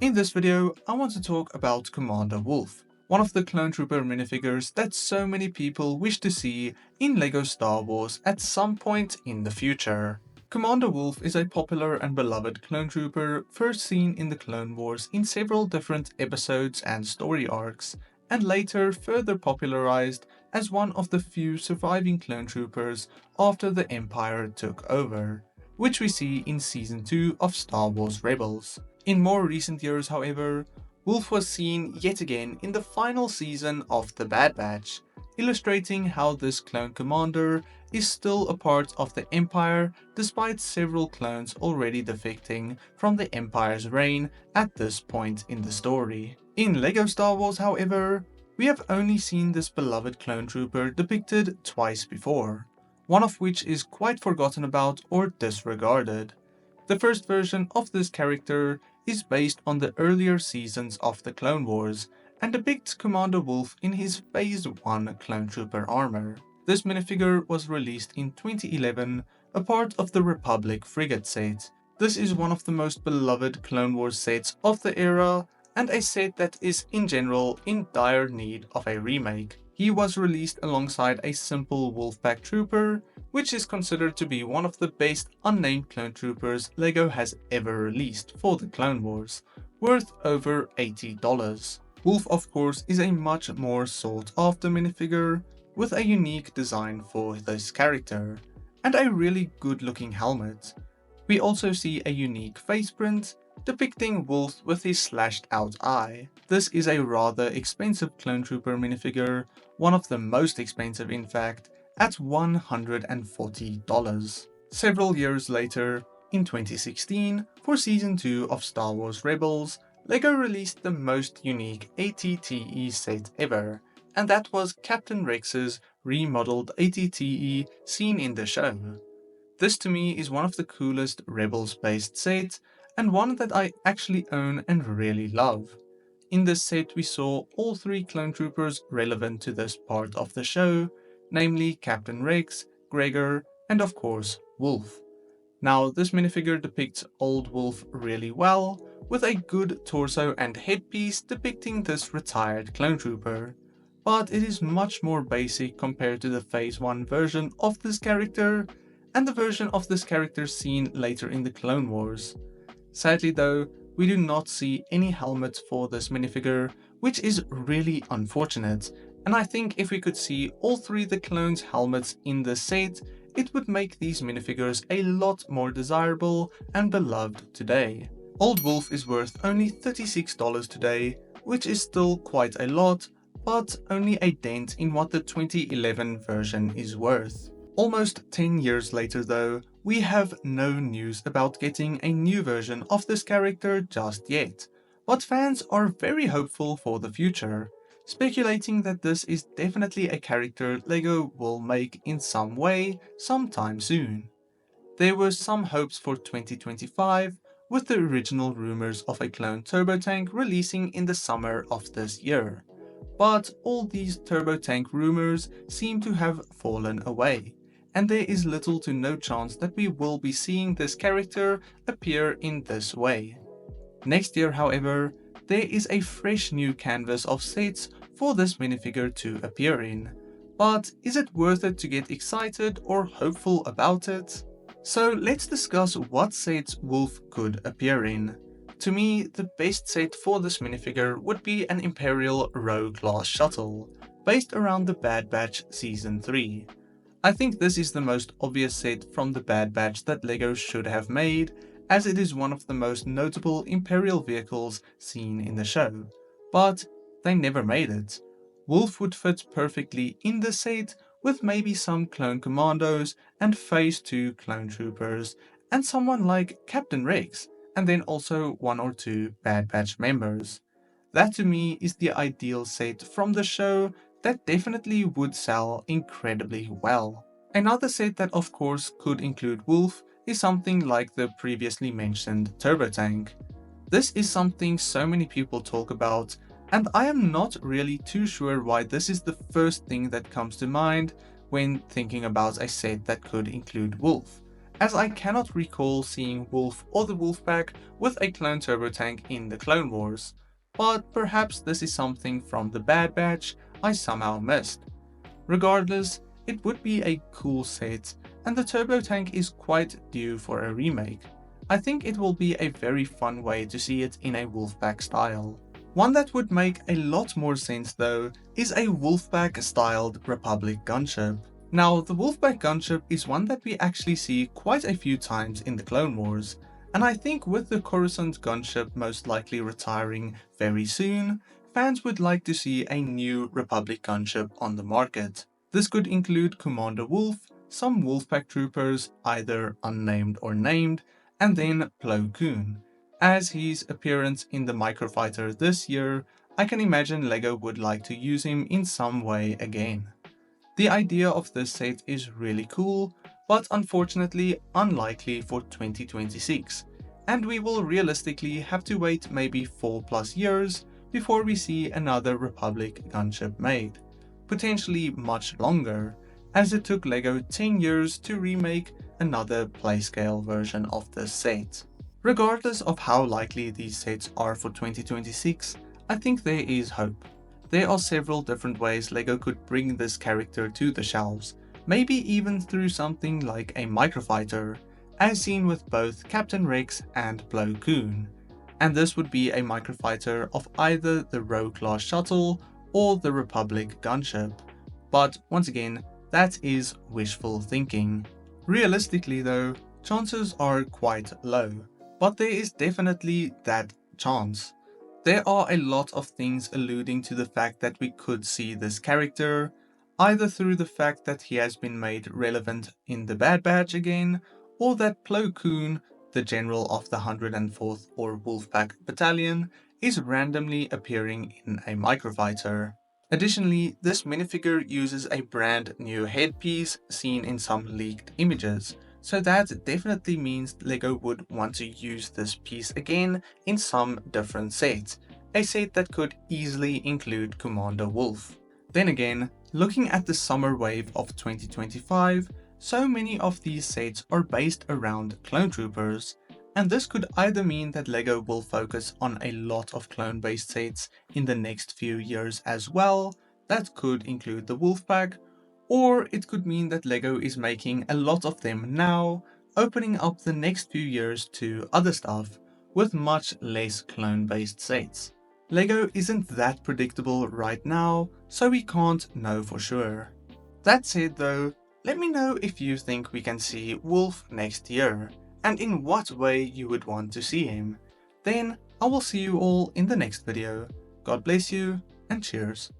In this video, I want to talk about Commander Wolffe, one of the clone trooper minifigures that so many people wish to see in LEGO Star Wars at some point in the future. Commander Wolffe is a popular and beloved clone trooper first seen in the Clone Wars in several different episodes and story arcs, and later further popularized as one of the few surviving clone troopers after the Empire took over, which we see in Season 2 of Star Wars Rebels. In more recent years, however, Wolffe was seen yet again in the final season of The Bad Batch, illustrating how this clone commander is still a part of the Empire despite several clones already defecting from the Empire's reign at this point in the story. In LEGO Star Wars, however, we have only seen this beloved clone trooper depicted twice before, one of which is quite forgotten about or disregarded. The first version of this character is based on the earlier seasons of the Clone Wars and depicts Commander Wolffe in his Phase 1 clone trooper armor. This minifigure was released in 2011, a part of the Republic frigate set. This is one of the most beloved Clone Wars sets of the era and a set that is in general in dire need of a remake. He was released alongside a simple Wolfpack trooper, which is considered to be one of the best unnamed clone troopers LEGO has ever released for the Clone Wars, worth over $80. Wolffe, of course, is a much more sought after minifigure with a unique design for this character, and a really good looking helmet. We also see a unique face print depicting Wolffe with his slashed out eye. This is a rather expensive clone trooper minifigure, one of the most expensive in fact, at $140. Several years later, in 2016, for Season 2 of Star Wars Rebels, LEGO released the most unique ATTE set ever, and that was Captain Rex's remodeled ATTE seen in the show. This to me is one of the coolest Rebels based sets, and one that I actually own and really love. In this set we saw all three clone troopers relevant to this part of the show, namely Captain Rex, Gregor, and of course Wolffe. Now this minifigure depicts old Wolffe really well, with a good torso and headpiece depicting this retired clone trooper, but it is much more basic compared to the Phase 1 version of this character, and the version of this character seen later in the Clone Wars. Sadly though, we do not see any helmets for this minifigure, which is really unfortunate, and I think if we could see all three of the clones' helmets in this set, it would make these minifigures a lot more desirable and beloved today. Old Wolffe is worth only $36 today, which is still quite a lot, but only a dent in what the 2011 version is worth. Almost 10 years later though, we have no news about getting a new version of this character just yet, but fans are very hopeful for the future, speculating that this is definitely a character LEGO will make in some way sometime soon. There were some hopes for 2025, with the original rumors of a clone turbo tank releasing in the summer of this year, but all these turbo tank rumors seem to have fallen away, and there is little to no chance that we will be seeing this character appear in this way. Next year, however, there is a fresh new canvas of sets for this minifigure to appear in, but is it worth it to get excited or hopeful about it? So let's discuss what sets Wolffe could appear in. To me, the best set for this minifigure would be an Imperial Row class shuttle, based around the Bad Batch Season 3. I think this is the most obvious set from the Bad Batch that LEGO should have made, as it is one of the most notable Imperial vehicles seen in the show, but they never made it. Wolffe would fit perfectly in the set, with maybe some clone commandos and Phase 2 clone troopers, and someone like Captain Rex, and then also one or two Bad Batch members. That to me is the ideal set from the show that definitely would sell incredibly well. Another set that of course could include Wolffe is something like the previously mentioned turbo tank. This is something so many people talk about, and I am not really too sure why this is the first thing that comes to mind when thinking about a set that could include Wolffe, as I cannot recall seeing Wolffe or the Wolfpack with a clone turbo tank in the Clone Wars, but perhaps this is something from the Bad Batch I somehow missed. Regardless, it would be a cool set, and the turbo tank is quite due for a remake. I think it will be a very fun way to see it in a Wolfpack style. One that would make a lot more sense though is a Wolfpack styled Republic gunship. Now, the Wolfpack gunship is one that we actually see quite a few times in the Clone Wars, and I think with the Coruscant gunship most likely retiring very soon, fans would like to see a new Republic gunship on the market. This could include Commander Wolffe, some Wolfpack troopers, either unnamed or named, and then Plo Koon. As his appearance in the Microfighter this year, I can imagine LEGO would like to use him in some way again. The idea of this set is really cool, but unfortunately unlikely for 2026, and we will realistically have to wait maybe 4+ years before we see another Republic gunship made, potentially much longer, as it took LEGO 10 years to remake another playscale version of this set. Regardless of how likely these sets are for 2026, I think there is hope. There are several different ways LEGO could bring this character to the shelves, maybe even through something like a Microfighter, as seen with both Captain Rex and Plo Koon. And this would be a Microfighter of either the Rogue-class shuttle or the Republic gunship. But once again, that is wishful thinking. Realistically though, chances are quite low, but there is definitely that chance. There are a lot of things alluding to the fact that we could see this character, either through the fact that he has been made relevant in the Bad Batch again, or that Plo Koon, the general of the 104th or Wolfpack Battalion, is randomly appearing in a Microfighter. Additionally, this minifigure uses a brand new headpiece seen in some leaked images, so that definitely means LEGO would want to use this piece again in some different sets, a set that could easily include Commander Wolffe. Then again, looking at the summer wave of 2025, so many of these sets are based around clone troopers, and this could either mean that LEGO will focus on a lot of clone based sets in the next few years as well, that could include the Wolfpack, or it could mean that LEGO is making a lot of them now, opening up the next few years to other stuff with much less clone based sets. LEGO isn't that predictable right now, so we can't know for sure. That said though, let me know if you think we can see Wolffe next year, and in what way you would want to see him. Then I will see you all in the next video. God bless you, and cheers.